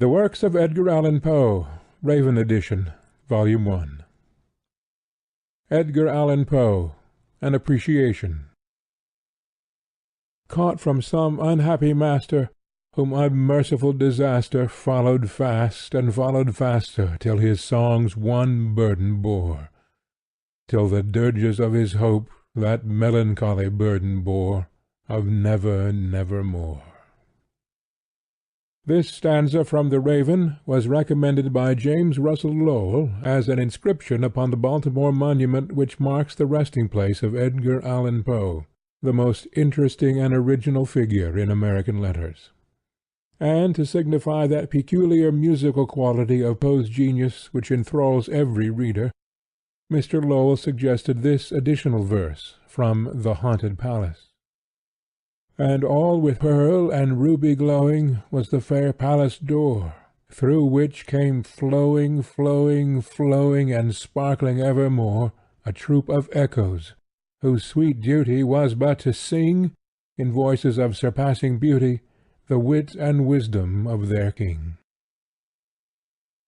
The Works of Edgar Allan Poe, Raven Edition, Volume 1. Edgar Allan Poe, An Appreciation. Caught from some unhappy master, whom unmerciful disaster followed fast and followed faster, till his songs one burden bore, till the dirges of his hope that melancholy burden bore, of never, nevermore. This stanza from the Raven was recommended by James Russell Lowell as an inscription upon the Baltimore monument which marks the resting place of Edgar Allan Poe, the most interesting and original figure in American letters. And to signify that peculiar musical quality of Poe's genius which enthralls every reader, Mr. Lowell suggested this additional verse from The Haunted Palace. And all with pearl and ruby glowing was the fair palace door, through which came flowing, flowing, flowing, and sparkling evermore, a troop of echoes, whose sweet duty was but to sing, in voices of surpassing beauty, the wit and wisdom of their king.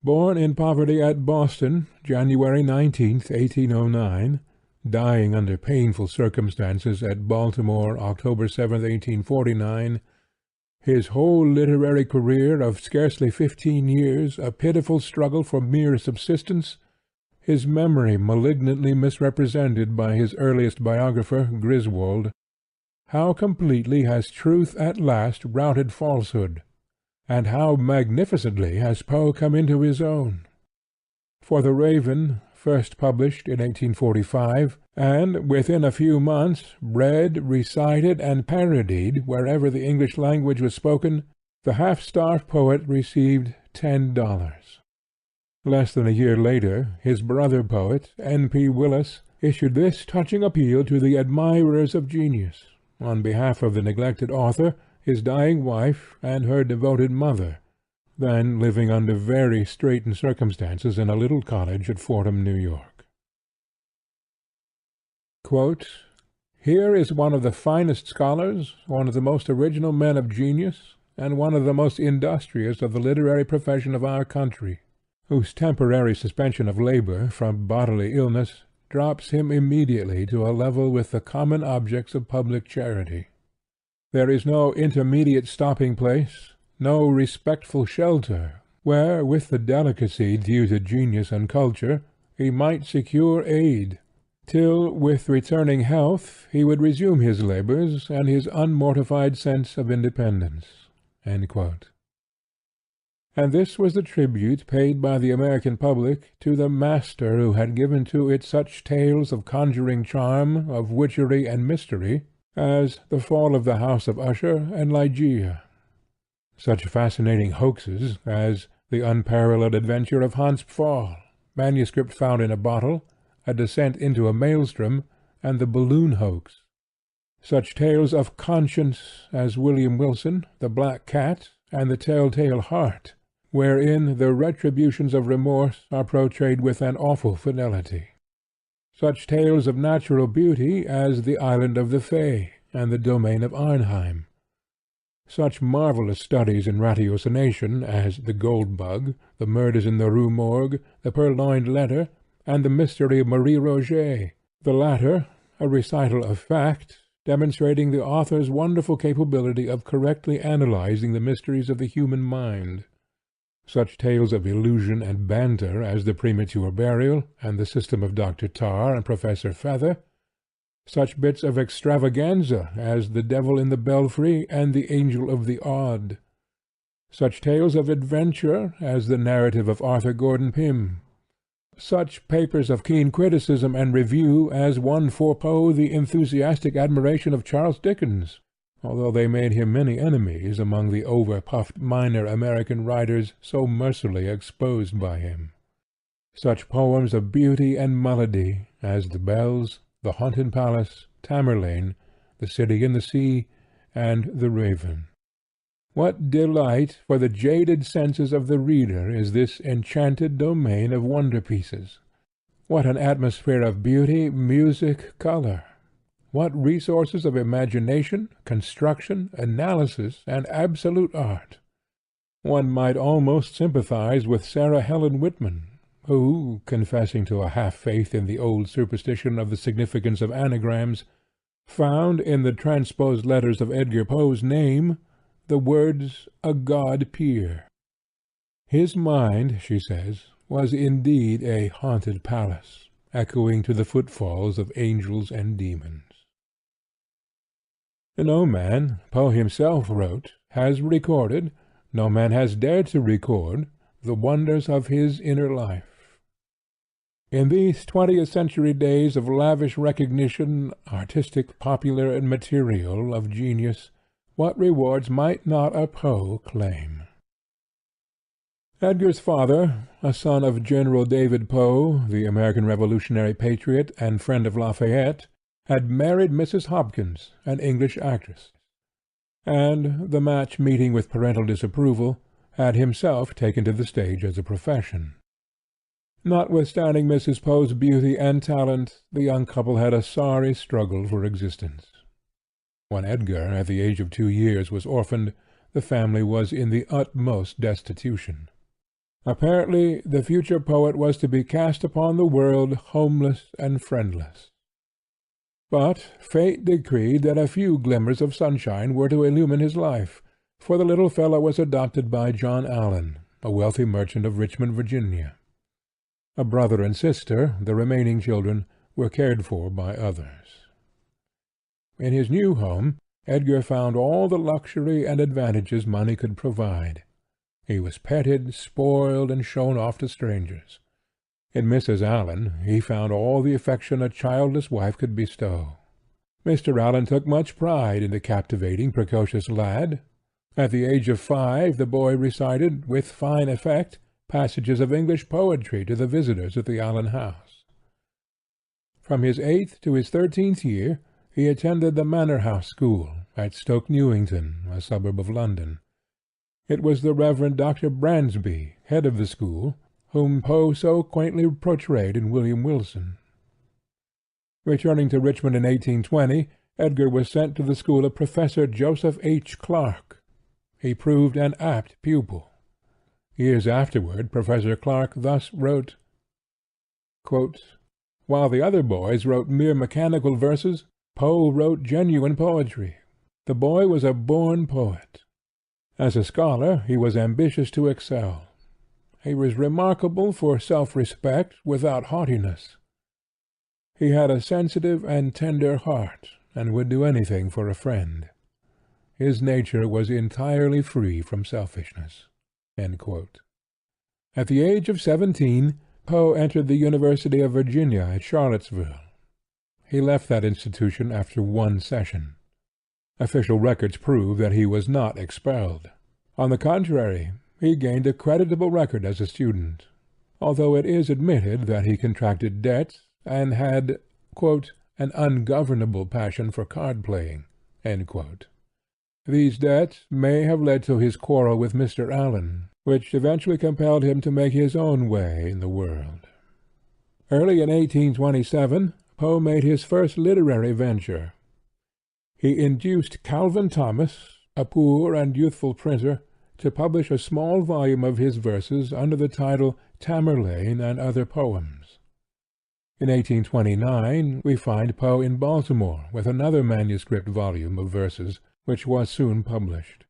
Born in poverty at Boston, January 19th, 1809, dying under painful circumstances at Baltimore, October 7, 1849, his whole literary career of scarcely 15 years a pitiful struggle for mere subsistence, his memory malignantly misrepresented by his earliest biographer, Griswold, how completely has truth at last routed falsehood, and how magnificently has Poe come into his own! For the Raven, first published in 1845, and within a few months read, recited, and parodied wherever the English language was spoken, the half-starved poet received $10. Less than a year later, his brother poet, N.P. Willis, issued this touching appeal to the admirers of genius, on behalf of the neglected author, his dying wife, and her devoted mother, then living under very straitened circumstances in a little cottage at Fordham, New York. Quote, "Here is one of the finest scholars, one of the most original men of genius, and one of the most industrious of the literary profession of our country, whose temporary suspension of labor from bodily illness drops him immediately to a level with the common objects of public charity. There is no intermediate stopping place, no respectful shelter, where, with the delicacy due to genius and culture, he might secure aid, till, with returning health, he would resume his labors and his unmortified sense of independence." And this was the tribute paid by the American public to the master who had given to it such tales of conjuring charm, of witchery and mystery, as The Fall of the House of Usher and Ligeia; such fascinating hoaxes as The Unparalleled Adventure of Hans Pfaall, Manuscript Found in a Bottle, A Descent into a Maelstrom, and The Balloon Hoax; such tales of conscience as William Wilson, The Black Cat, and The Tell-tale Heart, wherein the retributions of remorse are portrayed with an awful fidelity; such tales of natural beauty as The Island of the Fay and The Domain of Arnheim; such marvellous studies in ratiocination as The Gold Bug, The Murders in the Rue Morgue, The Purloined Letter, and The Mystery of Marie Roget, the latter a recital of fact, demonstrating the author's wonderful capability of correctly analyzing the mysteries of the human mind; such tales of illusion and banter as The Premature Burial, and The System of Dr. Tarr and Professor Feather; such bits of extravaganza as The Devil in the Belfry and The Angel of the Odd; such tales of adventure as the narrative of Arthur Gordon Pym; such papers of keen criticism and review as won for Poe the enthusiastic admiration of Charles Dickens, although they made him many enemies among the over-puffed minor American writers so mercilessly exposed by him; such poems of beauty and melody as The Bells, The Haunted Palace, Tamerlane, The City in the Sea, and The Raven. What delight for the jaded senses of the reader is this enchanted domain of wonder-pieces! What an atmosphere of beauty, music, color! What resources of imagination, construction, analysis, and absolute art! One might almost sympathize with Sarah Helen Whitman, who, confessing to a half-faith in the old superstition of the significance of anagrams, found in the transposed letters of Edgar Poe's name the words "a god peer." His mind, she says, was indeed a haunted palace, echoing to the footfalls of angels and demons. No man, Poe himself wrote, has recorded, no man has dared to record, the wonders of his inner life. In these 20th century days of lavish recognition, artistic, popular, and material, of genius, what rewards might not a Poe claim? Edgar's father, a son of General David Poe, the American Revolutionary patriot and friend of Lafayette, had married Mrs. Hopkins, an English actress, and, the match meeting with parental disapproval, had himself taken to the stage as a profession. Notwithstanding Mrs. Poe's beauty and talent, the young couple had a sorry struggle for existence. When Edgar, at the age of 2 years, was orphaned, the family was in the utmost destitution. Apparently the future poet was to be cast upon the world homeless and friendless. But fate decreed that a few glimmers of sunshine were to illumine his life, for the little fellow was adopted by John Allen, a wealthy merchant of Richmond, Virginia. A brother and sister, the remaining children, were cared for by others. In his new home Edgar found all the luxury and advantages money could provide. He was petted, spoiled, and shown off to strangers. In Mrs. Allen he found all the affection a childless wife could bestow. Mr. Allen took much pride in the captivating, precocious lad. At the age of 5 the boy recited, with fine effect, passages of English poetry to the visitors at the Allen house. From his 8th to his 13th year he attended the Manor House School at Stoke Newington, a suburb of London. It was the Reverend Dr. Bransby, head of the school, whom Poe so quaintly portrayed in William Wilson. Returning to Richmond in 1820, Edgar was sent to the school of Professor Joseph H. Clark. He proved an apt pupil. Years afterward Professor Clark thus wrote, quote, "While the other boys wrote mere mechanical verses, Poe wrote genuine poetry. The boy was a born poet. As a scholar he was ambitious to excel. He was remarkable for self-respect without haughtiness. He had a sensitive and tender heart, and would do anything for a friend. His nature was entirely free from selfishness." End quote. At the age of 17, Poe entered the University of Virginia at Charlottesville. He left that institution after 1 session. Official records prove that he was not expelled. On the contrary, he gained a creditable record as a student, although it is admitted that he contracted debts and had, quote, "an ungovernable passion for card-playing." These debts may have led to his quarrel with Mr. Allen, which eventually compelled him to make his own way in the world. Early in 1827 Poe made his first literary venture. He induced Calvin Thomas, a poor and youthful printer, to publish a small volume of his verses under the title Tamerlane and Other Poems. In 1829 we find Poe in Baltimore with another manuscript volume of verses, which was soon published.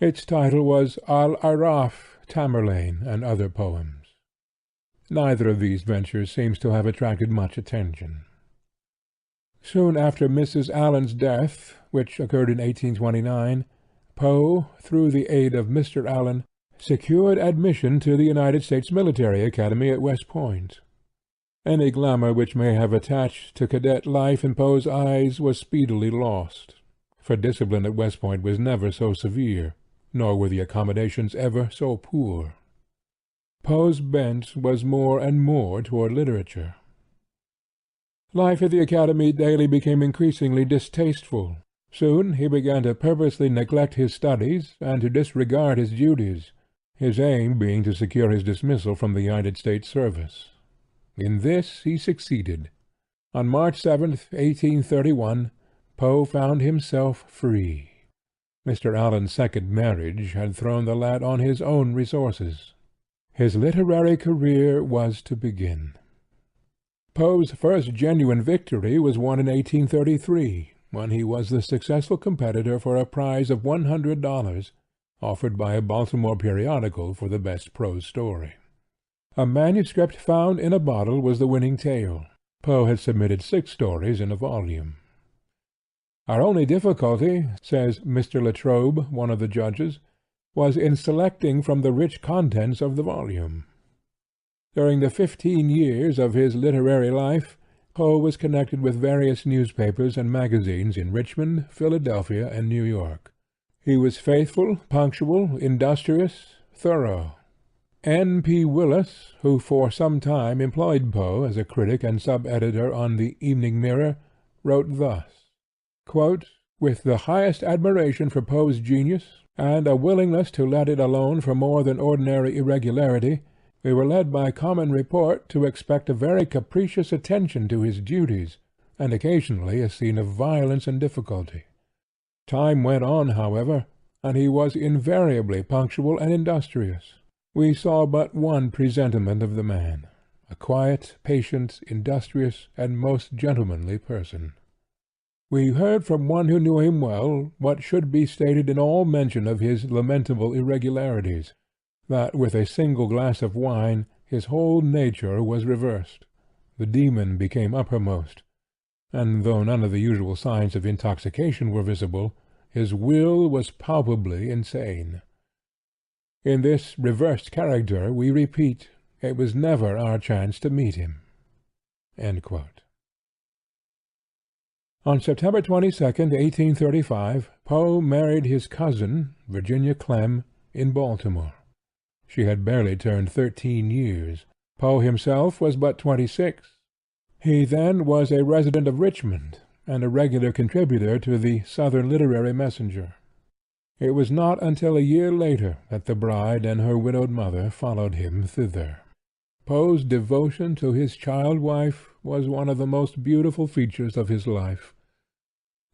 Its title was Al-Araf, Tamerlane, and Other Poems. Neither of these ventures seems to have attracted much attention. Soon after Mrs. Allen's death, which occurred in 1829, Poe, through the aid of Mr. Allen, secured admission to the United States Military Academy at West Point. Any glamour which may have attached to cadet life in Poe's eyes was speedily lost, for discipline at West Point was never so severe, nor were the accommodations ever so poor. Poe's bent was more and more toward literature. Life at the Academy daily became increasingly distasteful. Soon he began to purposely neglect his studies and to disregard his duties, his aim being to secure his dismissal from the United States service. In this he succeeded. On March 7, 1831, Poe found himself free. Mr. Allen's second marriage had thrown the lad on his own resources. His literary career was to begin. Poe's first genuine victory was won in 1833, when he was the successful competitor for a prize of $100, offered by a Baltimore periodical for the best prose story. A manuscript found in a bottle was the winning tale. Poe had submitted 6 stories in a volume. "Our only difficulty," says Mr. Latrobe, one of the judges, "was in selecting from the rich contents of the volume." During the 15 years of his literary life, Poe was connected with various newspapers and magazines in Richmond, Philadelphia, and New York. He was faithful, punctual, industrious, thorough. N. P. Willis, who for some time employed Poe as a critic and sub-editor on the Evening Mirror, wrote thus: "With the highest admiration for Poe's genius, and a willingness to let it alone for more than ordinary irregularity, we were led by common report to expect a very capricious attention to his duties, and occasionally a scene of violence and difficulty. Time went on, however, and he was invariably punctual and industrious. We saw but one presentiment of the man, a quiet, patient, industrious, and most gentlemanly person. We heard from one who knew him well what should be stated in all mention of his lamentable irregularities, that with a single glass of wine his whole nature was reversed, the demon became uppermost, and though none of the usual signs of intoxication were visible, his will was palpably insane. In this reversed character, we repeat, it was never our chance to meet him." On September 22, 1835, Poe married his cousin, Virginia Clemm, in Baltimore. She had barely turned 13 years. Poe himself was but 26. He then was a resident of Richmond, and a regular contributor to the Southern Literary Messenger. It was not until a year later that the bride and her widowed mother followed him thither. Poe's devotion to his child wife was one of the most beautiful features of his life.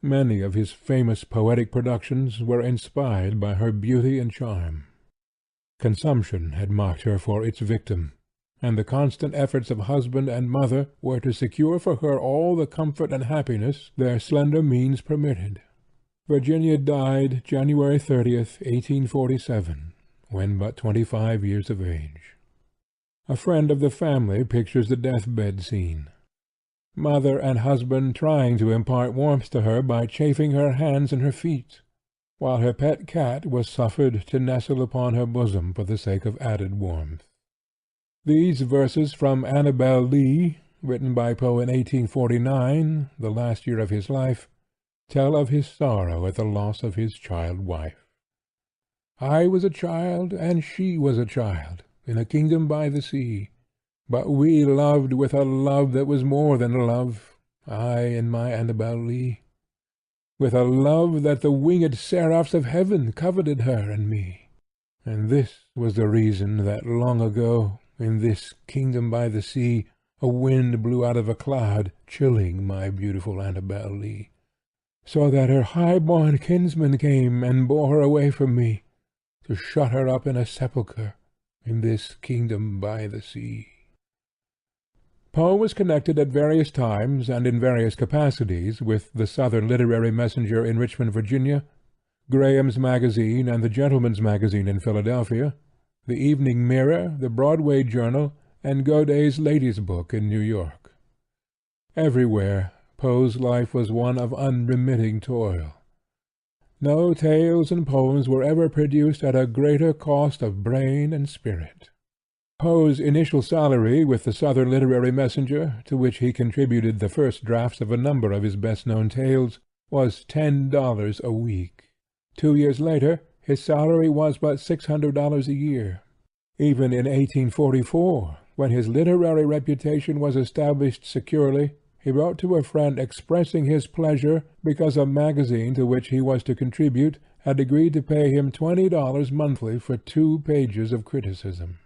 Many of his famous poetic productions were inspired by her beauty and charm. Consumption had marked her for its victim, and the constant efforts of husband and mother were to secure for her all the comfort and happiness their slender means permitted. Virginia died January 30th, 1847, when but 25 years of age. A friend of the family pictures the death-bed scene. Mother and husband trying to impart warmth to her by chafing her hands and her feet, while her pet cat was suffered to nestle upon her bosom for the sake of added warmth. These verses from Annabel Lee, written by Poe in 1849, the last year of his life, tell of his sorrow at the loss of his child wife. "I was a child, and she was a child, in a kingdom by the sea, but we loved with a love that was more than love, I and my Annabel Lee, with a love that the winged seraphs of heaven coveted her and me. And this was the reason that long ago, in this kingdom by the sea, a wind blew out of a cloud, chilling my beautiful Annabel Lee, so that her high-born kinsman came and bore her away from me, to shut her up in a sepulchre, in this kingdom by the sea." Poe was connected at various times and in various capacities with the Southern Literary Messenger in Richmond, Virginia, Graham's Magazine and the Gentleman's Magazine in Philadelphia, the Evening Mirror, the Broadway Journal, and Godey's Lady's Book in New York. Everywhere Poe's life was one of unremitting toil. No tales and poems were ever produced at a greater cost of brain and spirit. Poe's initial salary with the Southern Literary Messenger, to which he contributed the first drafts of a number of his best-known tales, was $10 a week. 2 years later his salary was but $600 a year. Even in 1844, when his literary reputation was established securely, he wrote to a friend expressing his pleasure because a magazine to which he was to contribute had agreed to pay him $20 monthly for 2 pages of criticism.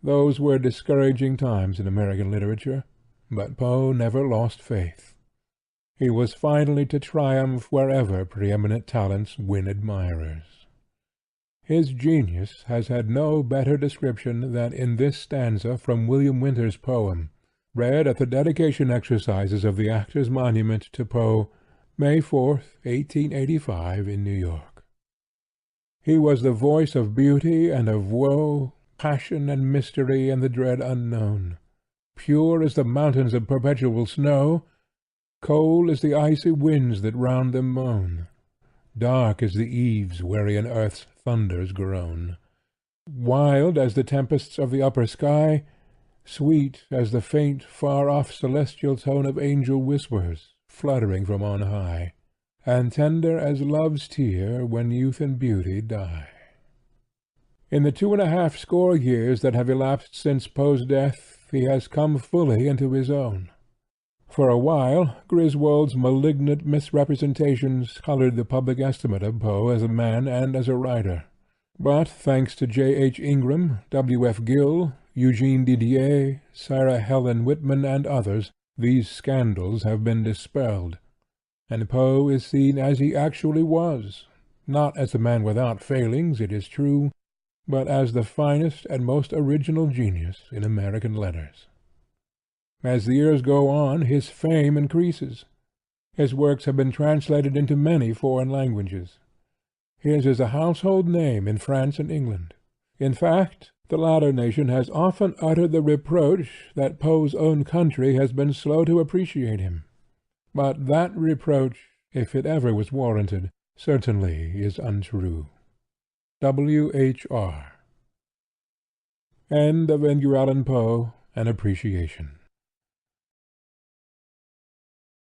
Those were discouraging times in American literature, but Poe never lost faith. he was finally to triumph wherever preeminent talents win admirers. His genius has had no better description than in this stanza from William Winter's poem, read at the dedication exercises of the Actors' Monument to Poe, May 4th, 1885, in New York. He was the voice of beauty and of woe, passion and mystery and the dread unknown. Pure as the mountains of perpetual snow, cold as the icy winds that round them moan, dark as the eaves wherein earth's thunders groan, wild as the tempests of the upper sky, sweet as the faint far-off celestial tone of angel whispers fluttering from on high, and tender as love's tear when youth and beauty die. In the 2.5 years that have elapsed since Poe's death, he has come fully into his own. For a while Griswold's malignant misrepresentations colored the public estimate of Poe as a man and as a writer. But, thanks to J. H. Ingram, W. F. Gill, Eugene Didier, Sarah Helen Whitman, and others, these scandals have been dispelled, and Poe is seen as he actually was, not as a man without failings, it is true, but as the finest and most original genius in American letters. As the years go on, his fame increases. His works have been translated into many foreign languages. His is a household name in France and England. In fact, the latter nation has often uttered the reproach that Poe's own country has been slow to appreciate him. But that reproach, if it ever was warranted, certainly is untrue. W. H. R. End of Edgar Allan Poe, An Appreciation.